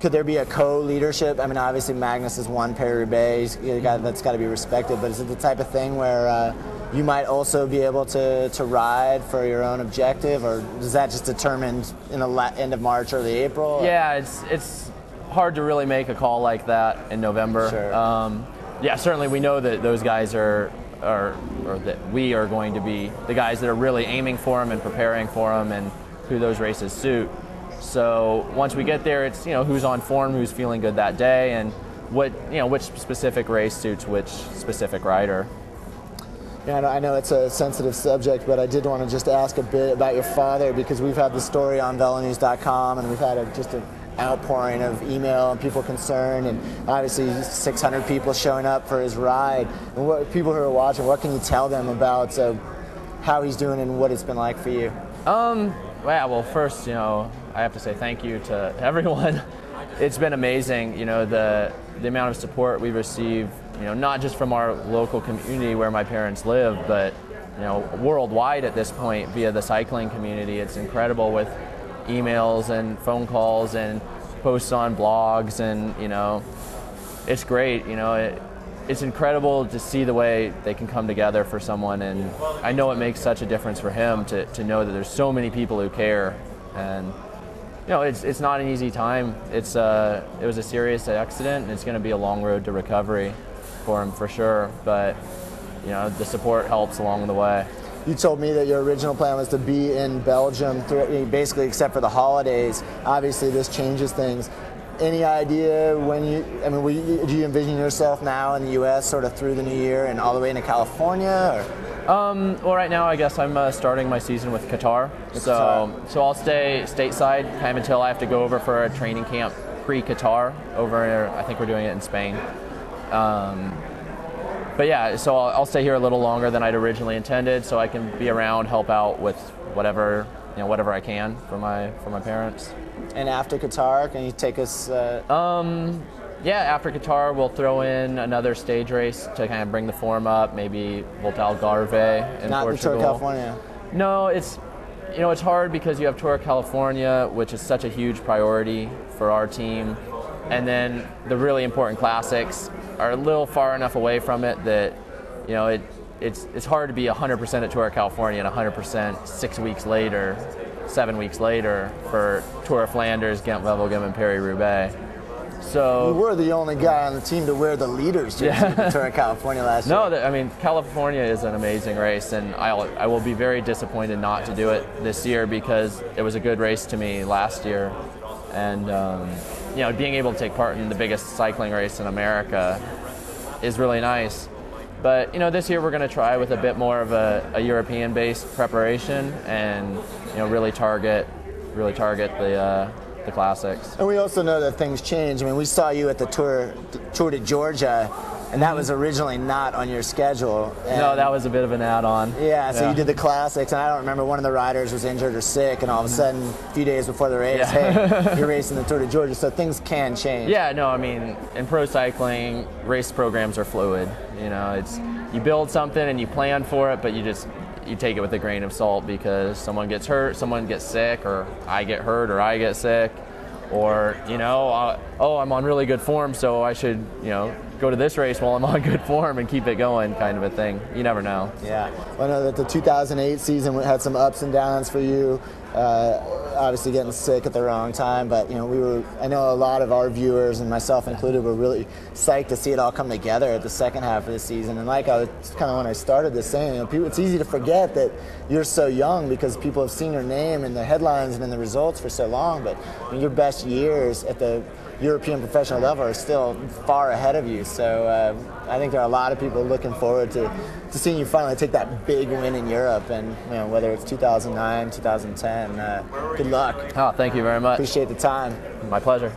Could there be a co-leadership? I mean, obviously Magnus is one, Paris-Roubaix, that's got to be respected, but is it the type of thing where you might also be able to ride for your own objective, or is that just determined in the end of March, early April? Yeah, it's hard to really make a call like that in November. Sure. Yeah, certainly we know that those guys or that we are going to be the guys that are really aiming for them and preparing for them and who those races suit. So once we get there, it's who's on form, who's feeling good that day, and which specific race suits which specific rider. Yeah, I know it's a sensitive subject, but I did want to just ask a bit about your father, because we've had the story on velonews.com, and we've had just an outpouring of email and people concerned, and obviously 600 people showing up for his ride. And what people who are watching, what can you tell them about how he's doing and what it's been like for you? Well, first, I have to say thank you to everyone. It's been amazing, the amount of support we receive, not just from our local community where my parents live, but, worldwide at this point via the cycling community. It's incredible with emails and phone calls and posts on blogs, and, it's great, it's incredible to see the way they can come together for someone, and I know it makes such a difference for him to know that there's so many people who care, and it's not an easy time. It was a serious accident, and it's going to be a long road to recovery for him for sure, but the support helps along the way. You told me that your original plan was to be in Belgium basically except for the holidays. Obviously this changes things. Any idea when do you envision yourself now in the U.S. sort of through the new year and all the way into California? Or? Well, right now I guess I'm starting my season with Qatar. So I'll stay stateside kind of until I have to go over for a training camp pre-Qatar over, I think we're doing it in Spain. But yeah, so I'll stay here a little longer than I'd originally intended, so I can be around, help out with whatever I can for my parents. And after Qatar, can you take us? Yeah, after Qatar, we'll throw in another stage race to kind of bring the form up. Maybe Volta al Algarve in Not Portugal. the Tour California. No, it's hard because you have Tour California, which is such a huge priority for our team, and then the really important classics are a little far enough away from it that it's hard to be 100% at Tour California and 100% 7 weeks later for Tour of Flanders, Ghent-Wevelgem, and Paris-Roubaix. So you were the only guy on the team to wear the leaders jersey at the Tour of California last year. No, California is an amazing race, and I will be very disappointed not to do it this year because it was a good race to me last year, and being able to take part in the biggest cycling race in America is really nice. But this year we're going to try with a bit more of a European-based preparation and really target the classics. And we also know that things change. We saw you at the Tour de Georgia, and that was originally not on your schedule. No, that was a bit of an add-on. Yeah, so you did the classics, and I don't remember, one of the riders was injured or sick, and all of a sudden, a few days before the race, hey, you're racing the Tour de Georgia, so things can change. Yeah, no, in pro cycling, race programs are fluid. You build something and you plan for it, but you take it with a grain of salt because someone gets hurt, someone gets sick, or I get hurt or I get sick, or I'm on really good form, so I should go to this race while I'm on good form and keep it going, kind of a thing. You never know. Yeah, well, I know that the 2008 season had some ups and downs for you. Obviously getting sick at the wrong time, but I know a lot of our viewers, and myself included, were really psyched to see it all come together at the second half of the season. And like I was kind of when I started this saying, it's easy to forget that you're so young because people have seen your name in the headlines and in the results for so long, but your best years at the European professional level are still far ahead of you. So I think there are a lot of people looking forward to seeing you finally take that big win in Europe, and whether it's 2009, 2010, good luck. Oh, thank you very much. Appreciate the time. My pleasure.